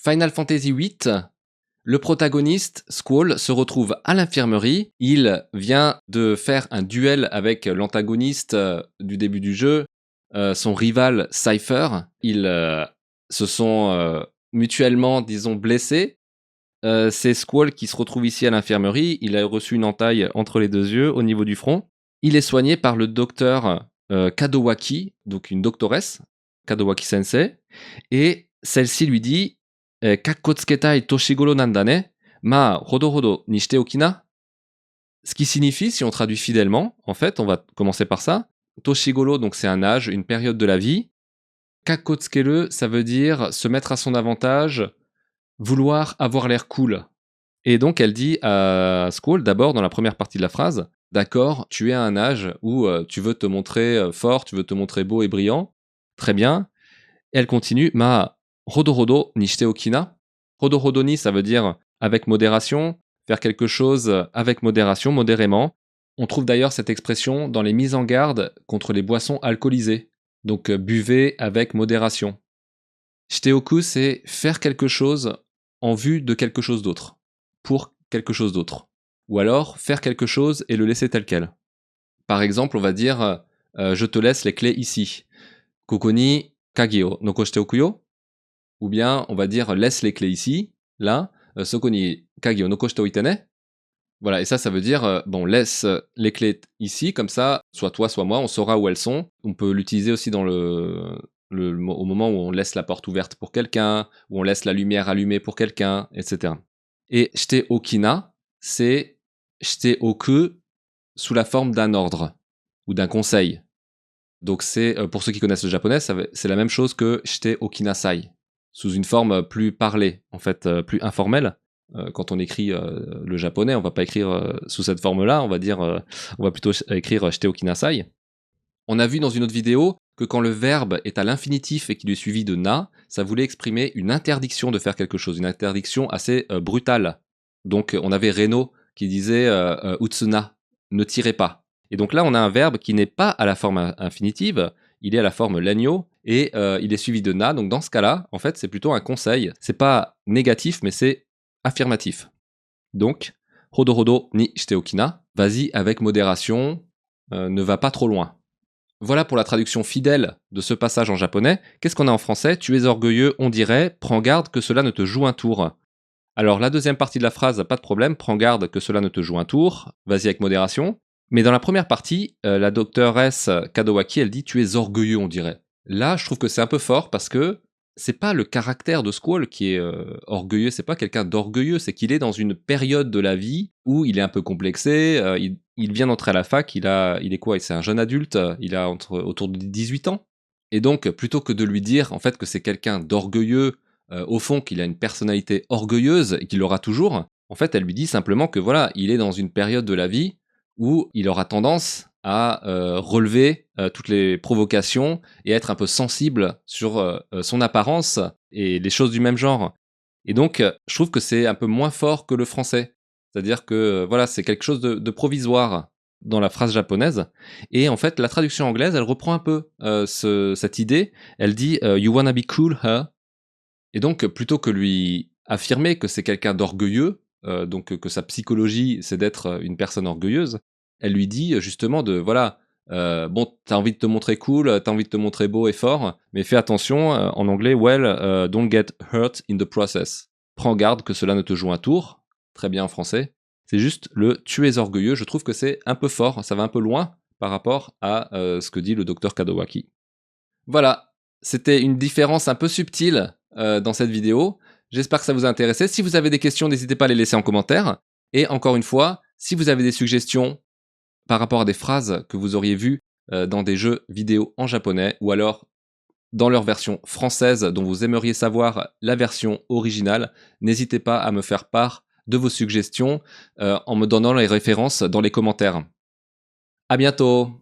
Final Fantasy VIII, le protagoniste, Squall, se retrouve à l'infirmerie. Il vient de faire un duel avec l'antagoniste du début du jeu, son rival Cypher. Ils se sont mutuellement, disons, blessés. C'est Squall qui se retrouve ici à l'infirmerie. Il a reçu une entaille entre les deux yeux au niveau du front. Il est soigné par le docteur Kadowaki, donc une doctoresse, Kadowaki Sensei, et celle-ci lui dit Kakko tsuketai toshigoro nanda ne, ma hodo hodo ni shite okina. Ce qui signifie, si on traduit fidèlement, en fait, on va commencer par ça. Toshigoro, donc c'est un âge, une période de la vie. Kakko tsukeru, ça veut dire se mettre à son avantage, vouloir avoir l'air cool. Et donc elle dit à Squall, d'abord dans la première partie de la phrase, d'accord, tu es à un âge où tu veux te montrer fort, tu veux te montrer beau et brillant, très bien. Et elle continue, ma hodo hodo ni shite okina. Hodo hodo ni, ça veut dire avec modération, faire quelque chose avec modération, modérément. On trouve d'ailleurs cette expression dans les mises en garde contre les boissons alcoolisées. Donc buvez avec modération. Shiteoku, c'est faire quelque chose en vue de quelque chose d'autre, pour quelque chose d'autre. Ou alors faire quelque chose et le laisser tel quel. Par exemple, on va dire je te laisse les clés ici. Koko ni kage o nokoshite oku yo. Ou bien on va dire laisse les clés ici, là. Soko ni kage o nokoshite oite ne. Voilà, et ça veut dire bon, laisse les clés ici, comme ça, soit toi, soit moi, on saura où elles sont. On peut l'utiliser aussi dans au moment où on laisse la porte ouverte pour quelqu'un, où on laisse la lumière allumée pour quelqu'un, etc. Et shite okina, c'est shite oku sous la forme d'un ordre ou d'un conseil. Donc c'est, pour ceux qui connaissent le japonais, c'est la même chose que shite okinasai, sous une forme plus parlée, en fait, plus informelle. Quand on écrit le japonais, on va pas écrire sous cette forme-là, on va plutôt écrire shite okinasai. On a vu dans une autre vidéo que quand le verbe est à l'infinitif et qu'il est suivi de na, ça voulait exprimer une interdiction de faire quelque chose, une interdiction assez brutale. Donc on avait Reno qui disait utsuna, ne tirez pas. Et donc là on a un verbe qui n'est pas à la forme infinitive, il est à la forme l'agneau et il est suivi de na. Donc dans ce cas-là, en fait, c'est plutôt un conseil. C'est pas négatif, mais c'est affirmatif. Donc, hodo hodo ni shite okina, vas-y avec modération, ne va pas trop loin. Voilà pour la traduction fidèle de ce passage en japonais. Qu'est-ce qu'on a en français? Tu es orgueilleux, on dirait, prends garde que cela ne te joue un tour. Alors la deuxième partie de la phrase, pas de problème, prends garde que cela ne te joue un tour, vas-y avec modération. Mais dans la première partie, la doctoresse Kadowaki, elle dit tu es orgueilleux, on dirait. Là, je trouve que c'est un peu fort parce que c'est pas le caractère de Squall qui est orgueilleux, c'est pas quelqu'un d'orgueilleux, c'est qu'il est dans une période de la vie où il est un peu complexé, il vient d'entrer à la fac, il est quoi? C'est un jeune adulte, il a autour de 18 ans. Et donc, plutôt que de lui dire en fait que c'est quelqu'un d'orgueilleux, au fond qu'il a une personnalité orgueilleuse et qu'il l'aura toujours, en fait elle lui dit simplement que voilà, il est dans une période de la vie où il aura tendance à relever toutes les provocations et être un peu sensible sur son apparence et les choses du même genre. Et donc, je trouve que c'est un peu moins fort que le français. C'est-à-dire que voilà, c'est quelque chose de provisoire dans la phrase japonaise. Et en fait, la traduction anglaise, elle reprend un peu cette idée. Elle dit You wanna be cool, huh? Et donc, plutôt que lui affirmer que c'est quelqu'un d'orgueilleux, donc que sa psychologie, c'est d'être une personne orgueilleuse, elle lui dit justement de, voilà, bon, t'as envie de te montrer cool, t'as envie de te montrer beau et fort, mais fais attention, en anglais, well, don't get hurt in the process. Prends garde que cela ne te joue un tour, très bien en français. C'est juste le tu es orgueilleux, je trouve que c'est un peu fort, ça va un peu loin par rapport à ce que dit le docteur Kadowaki. Voilà, c'était une différence un peu subtile dans cette vidéo. J'espère que ça vous a intéressé. Si vous avez des questions, n'hésitez pas à les laisser en commentaire. Et encore une fois, si vous avez des suggestions par rapport à des phrases que vous auriez vues dans des jeux vidéo en japonais, ou alors dans leur version française dont vous aimeriez savoir la version originale, n'hésitez pas à me faire part de vos suggestions en me donnant les références dans les commentaires. À bientôt!